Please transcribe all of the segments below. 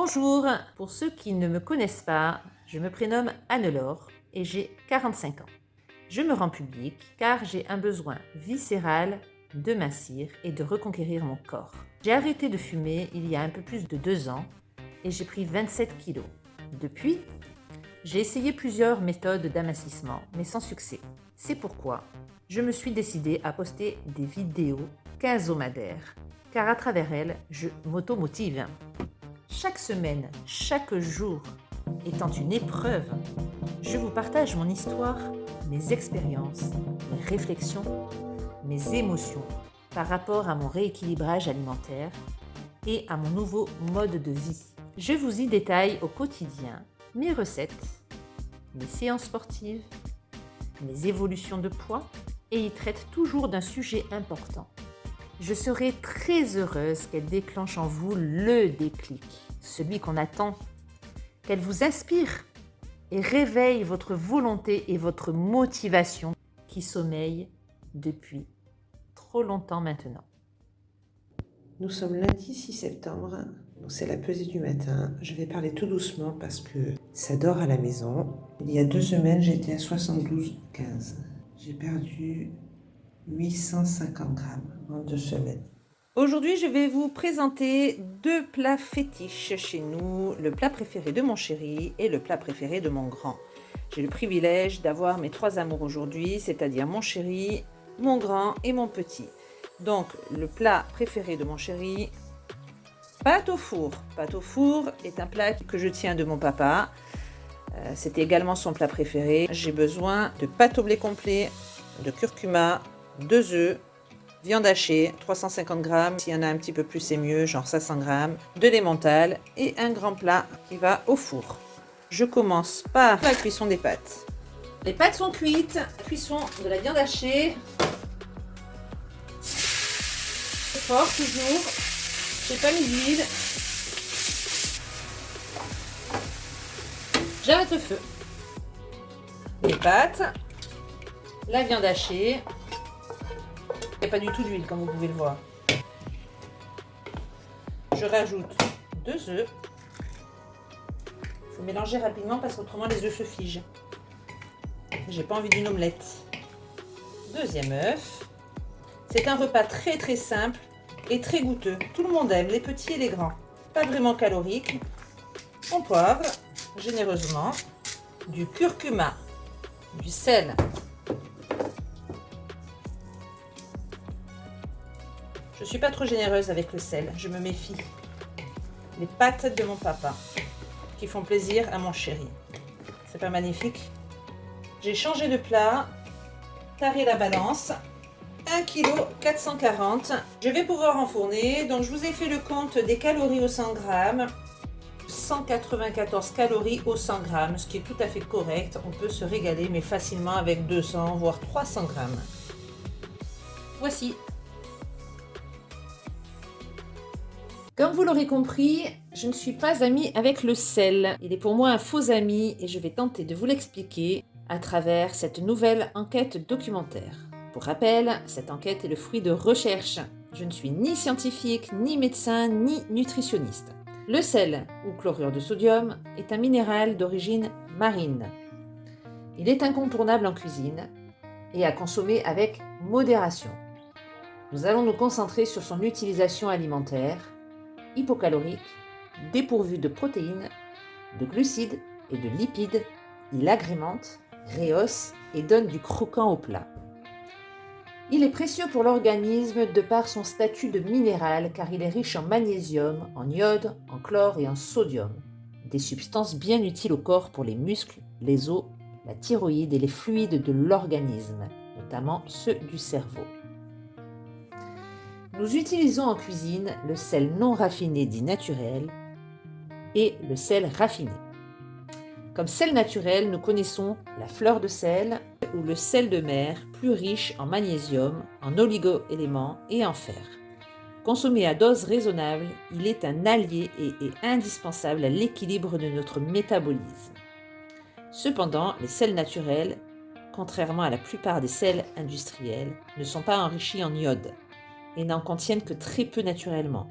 Bonjour, pour ceux qui ne me connaissent pas, je me prénomme Anne-Laure et j'ai 45 ans. Je me rends publique car j'ai un besoin viscéral de mincir et de reconquérir mon corps. J'ai arrêté de fumer il y a un peu plus de 2 ans et j'ai pris 27 kilos. Depuis, j'ai essayé plusieurs méthodes d'amincissement mais sans succès. C'est pourquoi je me suis décidée à poster des vidéos quinzomadaires car à travers elles, je m'auto-motive. Chaque semaine, chaque jour étant une épreuve, je vous partage mon histoire, mes expériences, mes réflexions, mes émotions par rapport à mon rééquilibrage alimentaire et à mon nouveau mode de vie. Je vous y détaille au quotidien mes recettes, mes séances sportives, mes évolutions de poids et y traite toujours d'un sujet important. Je serai très heureuse qu'elle déclenche en vous le déclic, celui qu'on attend, qu'elle vous inspire et réveille votre volonté et votre motivation qui sommeillent depuis trop longtemps maintenant. Nous sommes lundi 6 septembre, donc c'est la pesée du matin. Je vais parler tout doucement parce que ça dort à la maison. Il y a 2 semaines, j'étais à 72,15. J'ai perdu 850 grammes en 2 semaines. Aujourd'hui, je vais vous présenter 2 plats fétiches chez nous, le plat préféré de mon chéri et le plat préféré de mon grand. J'ai le privilège d'avoir mes 3 amours aujourd'hui, c'est-à-dire mon chéri, mon grand et mon petit. Donc, le plat préféré de mon chéri, pâte au four. Pâte au four est un plat que je tiens de mon papa. C'était également son plat préféré. J'ai besoin de pâte au blé complet, de curcuma, 2 œufs, viande hachée, 350 grammes, s'il y en a un petit peu plus c'est mieux, genre 500 grammes, de l'emmental et un grand plat qui va au four. Je commence par la cuisson des pâtes. Les pâtes sont cuites, cuisson de la viande hachée. Fort toujours, j'ai pas mis d'huile. J'arrête le feu. Les pâtes, la viande hachée. Il n'y a pas du tout d'huile comme vous pouvez le voir. Je rajoute 2 œufs. Il faut mélanger rapidement parce qu'autrement les œufs se figent. J'ai pas envie d'une omelette. 2e œuf. C'est un repas très très simple et très goûteux. Tout le monde aime, les petits et les grands. Pas vraiment calorique. On poivre généreusement. Du curcuma. Du sel. Je ne suis pas trop généreuse avec le sel, je me méfie. Les pâtes de mon papa, qui font plaisir à mon chéri. C'est pas magnifique? J'ai changé de plat, taré la balance, 1 kg 440. Je vais pouvoir enfourner, donc je vous ai fait le compte des calories au 100 grammes. 194 calories au 100 grammes, ce qui est tout à fait correct. On peut se régaler, mais facilement avec 200, voire 300 grammes. Voici. Comme vous l'aurez compris, je ne suis pas amie avec le sel. Il est pour moi un faux ami et je vais tenter de vous l'expliquer à travers cette nouvelle enquête documentaire. Pour rappel, cette enquête est le fruit de recherches. Je ne suis ni scientifique, ni médecin, ni nutritionniste. Le sel, ou chlorure de sodium, est un minéral d'origine marine. Il est incontournable en cuisine et à consommer avec modération. Nous allons nous concentrer sur son utilisation alimentaire, hypocalorique, dépourvu de protéines, de glucides et de lipides. Il agrémente, rehausse et donne du croquant au plat. Il est précieux pour l'organisme de par son statut de minéral car il est riche en magnésium, en iode, en chlore et en sodium. Des substances bien utiles au corps pour les muscles, les os, la thyroïde et les fluides de l'organisme, notamment ceux du cerveau. Nous utilisons en cuisine le sel non raffiné dit naturel et le sel raffiné. Comme sel naturel, nous connaissons la fleur de sel ou le sel de mer, plus riche en magnésium, en oligo-éléments et en fer. Consommé à dose raisonnable, il est un allié et est indispensable à l'équilibre de notre métabolisme. Cependant, les sels naturels, contrairement à la plupart des sels industriels, ne sont pas enrichis en iode et n'en contiennent que très peu naturellement.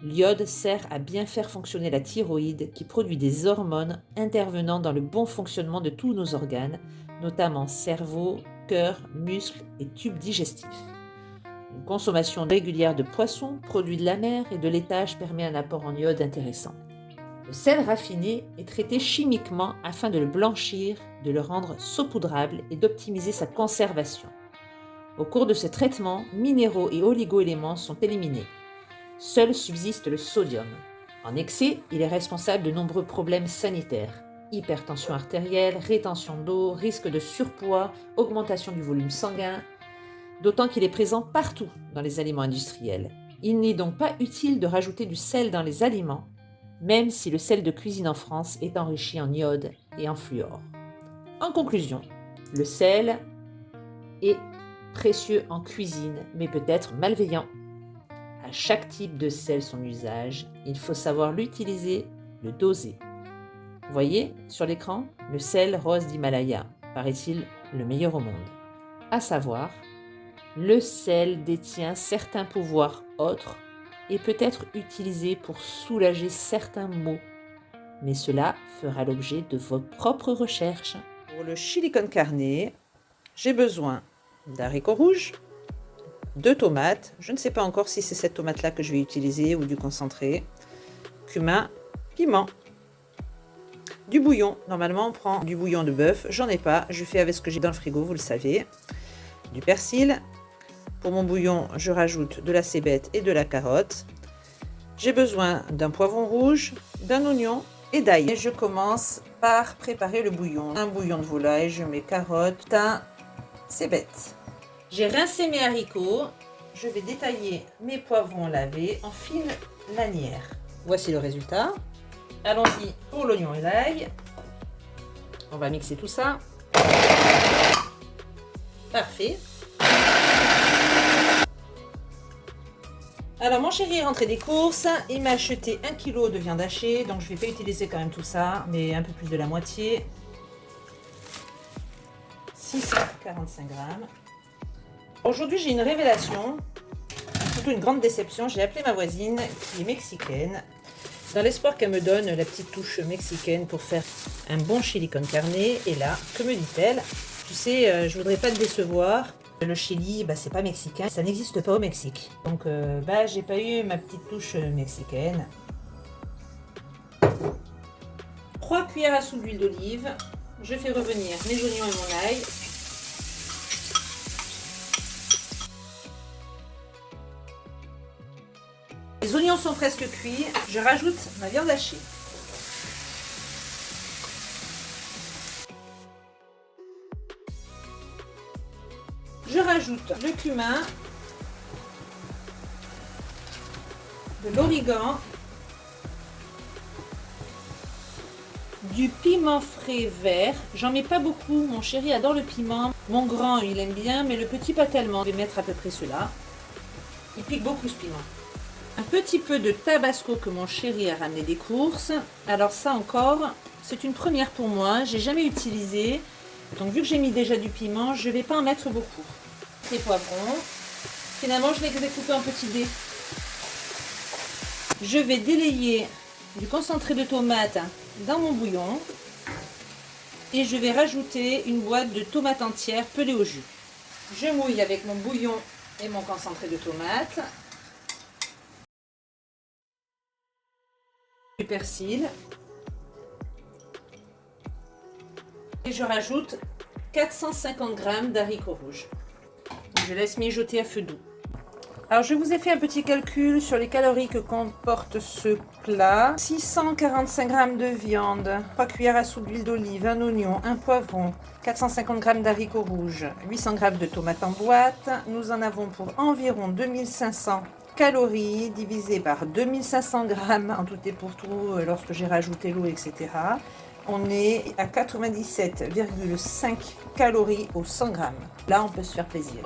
L'iode sert à bien faire fonctionner la thyroïde qui produit des hormones intervenant dans le bon fonctionnement de tous nos organes, notamment cerveau, cœur, muscles et tubes digestifs. Une consommation régulière de poissons, produits de la mer et de laitage permet un apport en iode intéressant. Le sel raffiné est traité chimiquement afin de le blanchir, de le rendre saupoudrable et d'optimiser sa conservation. Au cours de ce traitement, minéraux et oligo-éléments sont éliminés. Seul subsiste le sodium. En excès, il est responsable de nombreux problèmes sanitaires. Hypertension artérielle, rétention d'eau, risque de surpoids, augmentation du volume sanguin, d'autant qu'il est présent partout dans les aliments industriels. Il n'est donc pas utile de rajouter du sel dans les aliments, même si le sel de cuisine en France est enrichi en iode et en fluor. En conclusion, le sel est précieux en cuisine, mais peut être malveillant. À chaque type de sel son usage, il faut savoir l'utiliser, le doser. Vous voyez sur l'écran, le sel rose d'Himalaya, paraît-il le meilleur au monde. À savoir, le sel détient certains pouvoirs autres et peut être utilisé pour soulager certains maux, mais cela fera l'objet de vos propres recherches. Pour le chili con carne, j'ai besoin d'haricots rouges, 2 tomates, je ne sais pas encore si c'est cette tomate-là que je vais utiliser ou du concentré, cumin, piment, du bouillon. Normalement, on prend du bouillon de bœuf, j'en ai pas, je fais avec ce que j'ai dans le frigo, vous le savez, du persil. Pour mon bouillon, je rajoute de la cébette et de la carotte. J'ai besoin d'un poivron rouge, d'un oignon et d'ail. Et je commence par préparer le bouillon. Un bouillon de volaille, je mets carottes, thym, cébette. J'ai rincé mes haricots, je vais détailler mes poivrons lavés en fines lanières. Voici le résultat. Allons-y pour l'oignon et l'ail. On va mixer tout ça. Parfait. Alors mon chéri est rentré des courses, il m'a acheté 1 kg de viande hachée, donc je ne vais pas utiliser quand même tout ça, mais un peu plus de la moitié. 645 grammes. Aujourd'hui, j'ai une révélation, plutôt une grande déception. J'ai appelé ma voisine qui est mexicaine, dans l'espoir qu'elle me donne la petite touche mexicaine pour faire un bon chili con carne. Et là, que me dit-elle? Tu sais, je voudrais pas te décevoir. Le chili, c'est pas mexicain, ça n'existe pas au Mexique. Donc, j'ai pas eu ma petite touche mexicaine. 3 cuillères à soupe d'huile d'olive. Je fais revenir mes oignons et mon ail. Les oignons sont presque cuits, je rajoute ma viande hachée. Je rajoute le cumin, de l'origan, du piment frais vert. J'en mets pas beaucoup, mon chéri adore le piment. Mon grand, il aime bien, mais le petit pas tellement. Je vais mettre à peu près cela. Il pique beaucoup ce piment. Un petit peu de tabasco que mon chéri a ramené des courses. Alors ça encore, c'est une première pour moi. J'ai jamais utilisé. Donc vu que j'ai mis déjà du piment, je ne vais pas en mettre beaucoup. Les poivrons. Finalement, je les ai coupés en petits dés. Je vais délayer du concentré de tomate dans mon bouillon. Et je vais rajouter une boîte de tomates entières pelées au jus. Je mouille avec mon bouillon et mon concentré de tomate. Du persil et je rajoute 450 g d'haricots rouges. Je laisse mijoter à feu doux. Alors je vous ai fait un petit calcul sur les calories que comporte ce plat. 645 g de viande, 3 cuillères à soupe d'huile d'olive, un oignon, un poivron, 450 g d'haricots rouges, 800 g de tomates en boîte. Nous en avons pour environ 2500 calories divisé par 2500 grammes en tout et pour tout lorsque j'ai rajouté l'eau, etc. On est à 97,5 calories au 100 grammes. Là, on peut se faire plaisir.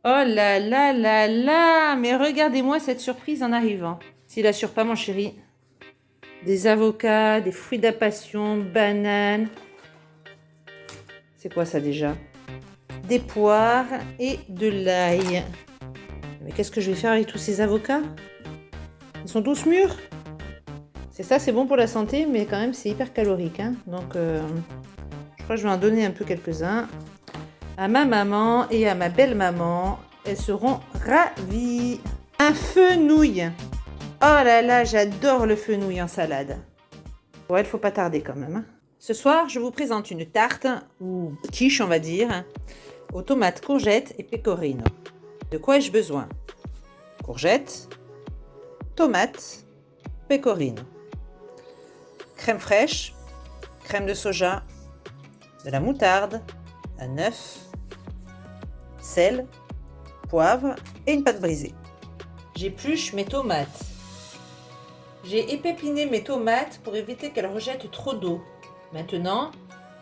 Oh là là là là! Mais regardez-moi cette surprise en arrivant. S'il assure pas, mon chéri. Des avocats, des fruits de la passion, bananes. C'est quoi ça déjà? Des poires et de l'ail. Mais qu'est-ce que je vais faire avec tous ces avocats? Ils sont tous mûrs. C'est ça, c'est bon pour la santé, mais quand même c'est hyper calorique. Hein. Donc je crois que je vais en donner un peu quelques-uns à ma maman et à ma belle-maman. Elles seront ravies. Un fenouil. Oh là là, j'adore le fenouil en salade. Ouais, il faut pas tarder quand même. Hein. Ce soir, je vous présente une tarte, ou quiche on va dire, aux tomates, courgettes et pecorino. De quoi ai-je besoin? Courgettes, tomates, pecorino. Crème fraîche, crème de soja, de la moutarde, un œuf, sel, poivre et une pâte brisée. J'épluche mes tomates. J'ai épépiné mes tomates pour éviter qu'elles rejettent trop d'eau. Maintenant,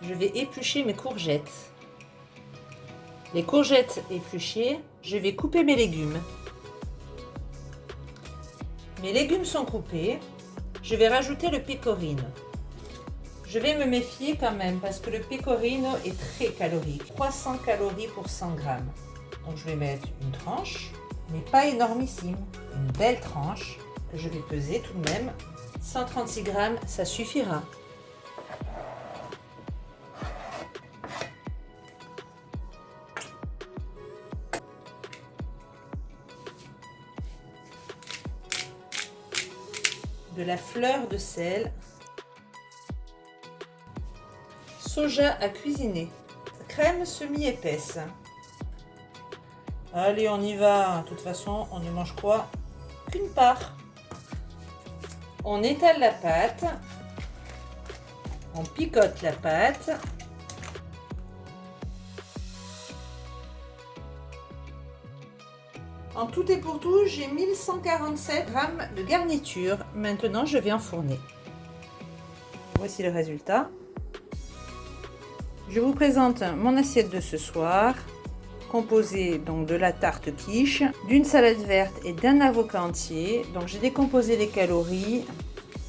je vais éplucher mes courgettes. Les courgettes épluchées, je vais couper mes légumes. Mes légumes sont coupés. Je vais rajouter le pecorino. Je vais me méfier quand même parce que le pecorino est très calorique. 300 calories pour 100 grammes. Donc je vais mettre une tranche, mais pas énormissime. Une belle tranche que je vais peser tout de même. 136 grammes, ça suffira. De la fleur de sel. Soja à cuisiner. Crème semi-épaisse. Allez, on y va. De toute façon, on ne mange quoi qu'une part. On étale la pâte. On picote la pâte. En tout et pour tout, j'ai 1147 grammes de garniture. Maintenant, je vais enfourner. Voici le résultat. Je vous présente mon assiette de ce soir, composée donc de la tarte quiche, d'une salade verte et d'un avocat entier. Donc j'ai décomposé les calories.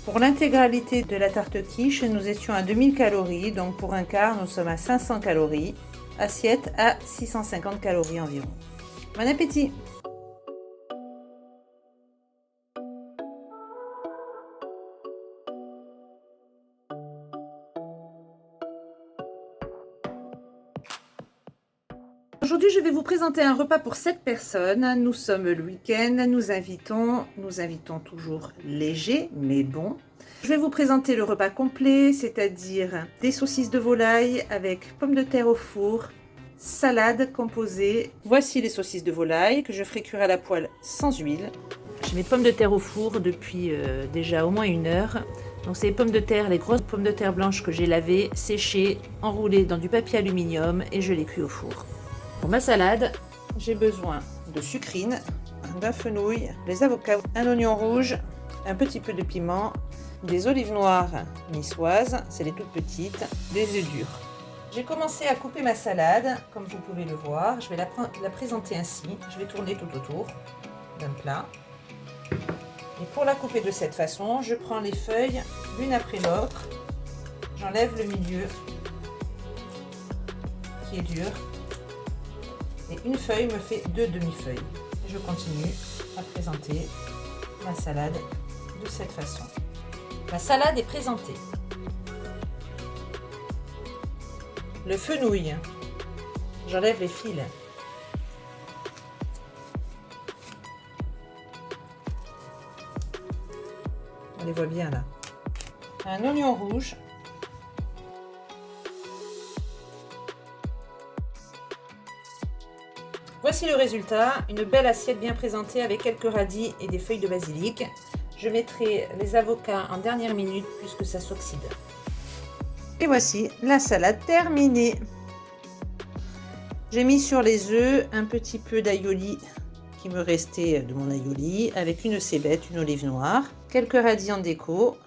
Pour l'intégralité de la tarte quiche, nous étions à 2000 calories. Donc pour un quart, nous sommes à 500 calories. Assiette à 650 calories environ. Bon appétit! Aujourd'hui, je vais vous présenter un repas pour 7 personnes. Nous sommes le week-end, nous invitons toujours léger, mais bon. Je vais vous présenter le repas complet, c'est-à-dire des saucisses de volaille avec pommes de terre au four, salade composée. Voici les saucisses de volaille que je ferai cuire à la poêle sans huile. J'ai mes pommes de terre au four depuis déjà au moins 1 heure. Donc c'est les pommes de terre, les grosses pommes de terre blanches que j'ai lavées, séchées, enroulées dans du papier aluminium et je les cuis au four. Pour ma salade, j'ai besoin de sucrine, d'un fenouil, des avocats, un oignon rouge, un petit peu de piment, des olives noires niçoises, c'est les toutes petites, des œufs durs. J'ai commencé à couper ma salade, comme vous pouvez le voir. Je vais la présenter ainsi. Je vais tourner tout autour d'un plat. Et pour la couper de cette façon, je prends les feuilles l'une après l'autre. J'enlève le milieu qui est dur. Et une feuille me fait 2 demi-feuilles. Je continue à présenter ma salade de cette façon. Ma salade est présentée. Le fenouil, j'enlève les fils. On les voit bien là. Un oignon rouge. Voici le résultat, une belle assiette bien présentée avec quelques radis et des feuilles de basilic. Je mettrai les avocats en dernière minute puisque ça s'oxyde. Et voici la salade terminée. J'ai mis sur les œufs un petit peu d'aïoli qui me restait de mon aïoli avec une cébette, une olive noire, quelques radis en déco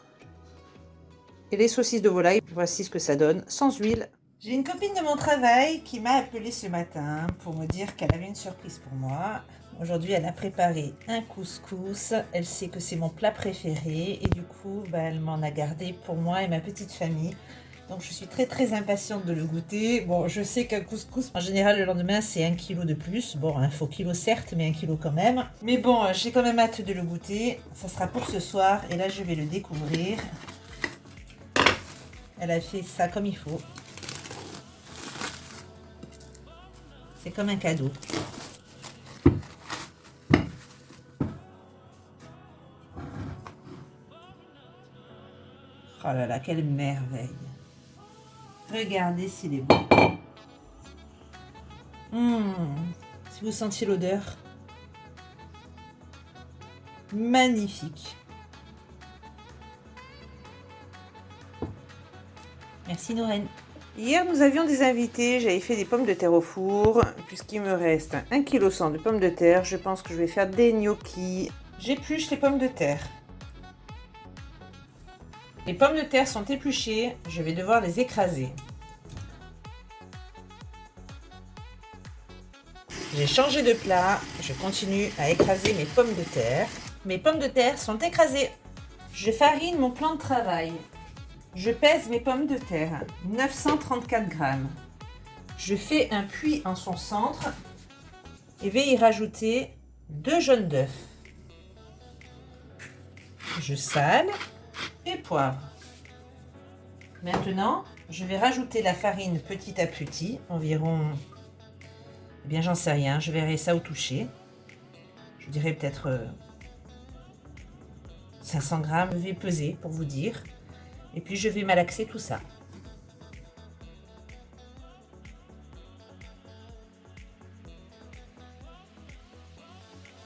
et les saucisses de volaille. Voici ce que ça donne sans huile. J'ai une copine de mon travail qui m'a appelée ce matin pour me dire qu'elle avait une surprise pour moi. Aujourd'hui, elle a préparé un couscous. Elle sait que c'est mon plat préféré et du coup, elle m'en a gardé pour moi et ma petite famille. Donc, je suis très très impatiente de le goûter. Bon, je sais qu'un couscous, en général, le lendemain, c'est 1 kilo de plus. Bon, un faux kilo certes, mais 1 kilo quand même. Mais bon, j'ai quand même hâte de le goûter. Ça sera pour ce soir et là, je vais le découvrir. Elle a fait ça comme il faut. C'est comme un cadeau. Oh là là, quelle merveille. Regardez s'il est beau. Si vous sentiez l'odeur. Magnifique. Merci Noreen. Hier, nous avions des invités. J'avais fait des pommes de terre au four. Puisqu'il me reste 1,1 kg de pommes de terre, je pense que je vais faire des gnocchis. J'épluche les pommes de terre. Les pommes de terre sont épluchées. Je vais devoir les écraser. J'ai changé de plat. Je continue à écraser mes pommes de terre. Mes pommes de terre sont écrasées. Je farine mon plan de travail. Je pèse mes pommes de terre, 934 grammes. Je fais un puits en son centre et vais y rajouter 2 jaunes d'œufs. Je sale et poivre. Maintenant, je vais rajouter la farine petit à petit, environ, eh bien j'en sais rien, je verrai ça au toucher. Je dirais peut-être 500 grammes, je vais peser pour vous dire. Et puis je vais malaxer tout ça.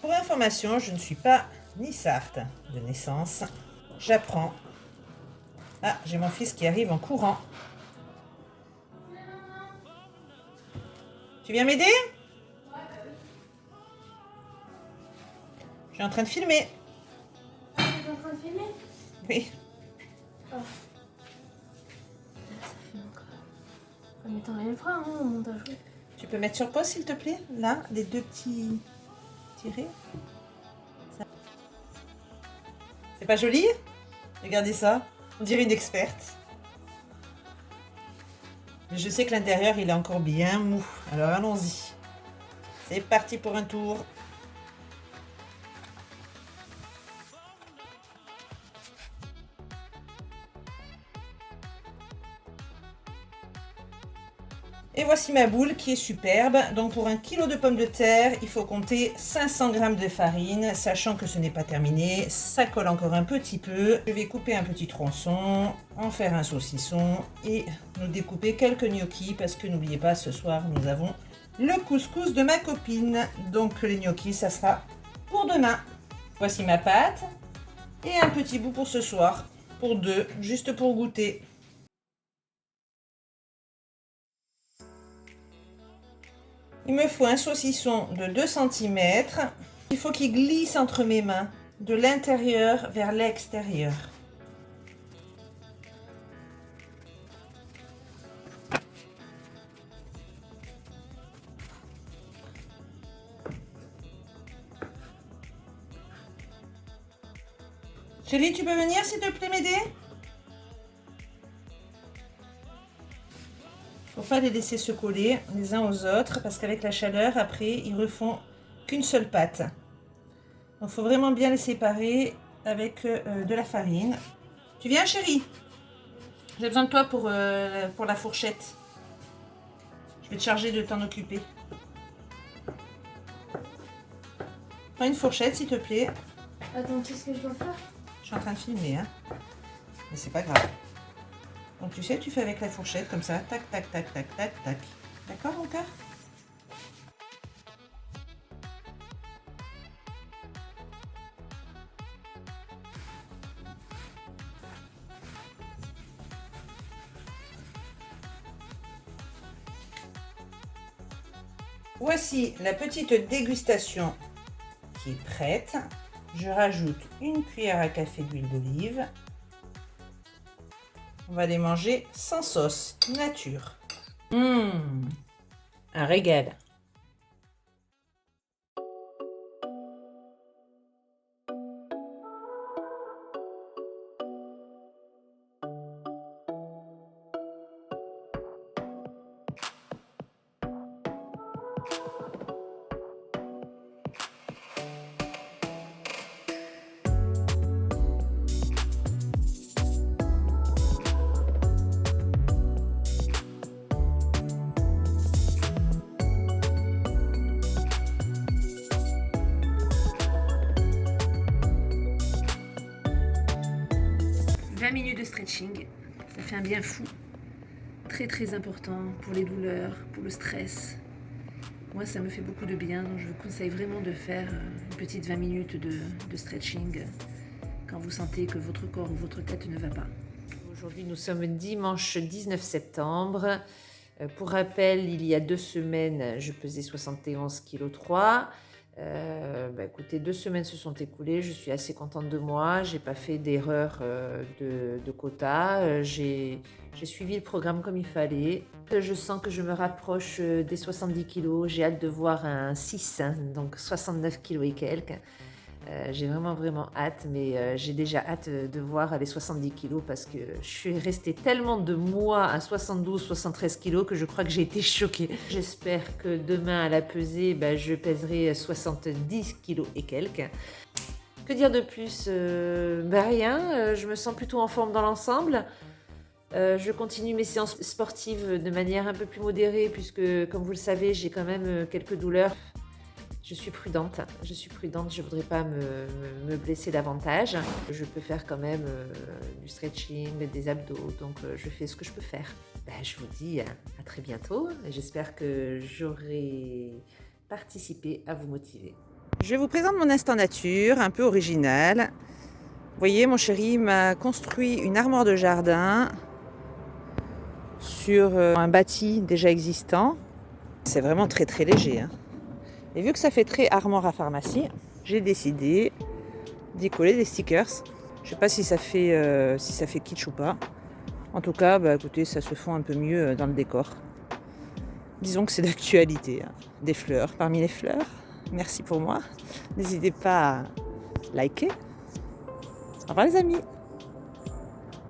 Pour information, je ne suis pas ni sarde de naissance. J'apprends. Ah, j'ai mon fils qui arrive en courant. Tu viens m'aider? Je suis en train de filmer. Tu es en train de filmer? Oui. Oh. Ça filme encore. Mais t'enlèveras au montage. Tu peux mettre sur pause s'il te plaît? Là, les 2 petits tirés. Ça. C'est pas joli? Regardez ça. On dirait une experte. Mais je sais que l'intérieur il est encore bien mou. Alors allons-y. C'est parti pour un tour. Et voici ma boule qui est superbe. Donc pour 1 kg de pommes de terre, il faut compter 500 g de farine, sachant que ce n'est pas terminé. Ça colle encore un petit peu. Je vais couper un petit tronçon, en faire un saucisson et nous découper quelques gnocchis parce que n'oubliez pas, ce soir, nous avons le couscous de ma copine. Donc les gnocchis, ça sera pour demain. Voici ma pâte et un petit bout pour ce soir, pour 2, juste pour goûter. Il me faut un saucisson de 2 cm. Il faut qu'il glisse entre mes mains, de l'intérieur vers l'extérieur. Chérie, tu peux venir s'il te plaît m'aider? Faut pas les laisser se coller les uns aux autres parce qu'avec la chaleur, après, ils refont qu'une seule pâte. Donc, faut vraiment bien les séparer avec de la farine. Tu viens, chérie? J'ai besoin de toi pour la fourchette. Je vais te charger de t'en occuper. Prends une fourchette, s'il te plaît. Attends, qu'est-ce que je dois faire? Je suis en train de filmer, hein. Mais c'est pas grave. Donc tu sais, tu fais avec la fourchette comme ça, tac, tac, tac, tac, tac, tac. D'accord, mon cœur? Voici la petite dégustation qui est prête. Je rajoute une cuillère à café d'huile d'olive. On va les manger sans sauce, nature. Un régal. « 20 minutes de stretching, ça fait un bien fou, très important pour les douleurs, pour le stress. Moi, ça me fait beaucoup de bien, donc je vous conseille vraiment de faire une petite 20 minutes de stretching quand vous sentez que votre corps ou votre tête ne va pas. Aujourd'hui, nous sommes dimanche 19 septembre. Pour rappel, il y a 2 semaines, je pesais 71,3 kg. Écoutez, 2 semaines se sont écoulées, je suis assez contente de moi, j'ai pas fait d'erreur de quota, j'ai suivi le programme comme il fallait. Je sens que je me rapproche des 70 kg, j'ai hâte de voir un 6, donc 69 kg et quelques. J'ai vraiment hâte, mais j'ai déjà hâte de voir les 70 kg parce que je suis restée tellement de mois à 72-73 kg que je crois que j'ai été choquée. J'espère que demain à la pesée, je pèserai 70 kg et quelques. Que dire de plus? Rien, je me sens plutôt en forme dans l'ensemble. Je continue mes séances sportives de manière un peu plus modérée puisque, comme vous le savez, j'ai quand même quelques douleurs. Je suis prudente, je voudrais pas me blesser davantage. Je peux faire quand même du stretching, des abdos, donc je fais ce que je peux faire. Je vous dis à très bientôt, j'espère que j'aurai participé à vous motiver. Je vous présente mon instant nature, un peu original. Vous voyez, mon chéri m'a construit une armoire de jardin sur un bâti déjà existant. C'est vraiment très léger, hein. Et vu que ça fait très armoire à pharmacie, j'ai décidé d'y coller des stickers. Je sais pas si ça fait kitsch ou pas. En tout cas, écoutez, ça se fond un peu mieux dans le décor. Disons que c'est d'actualité, hein. Des fleurs parmi les fleurs. Merci pour moi. N'hésitez pas à liker. Au revoir les amis.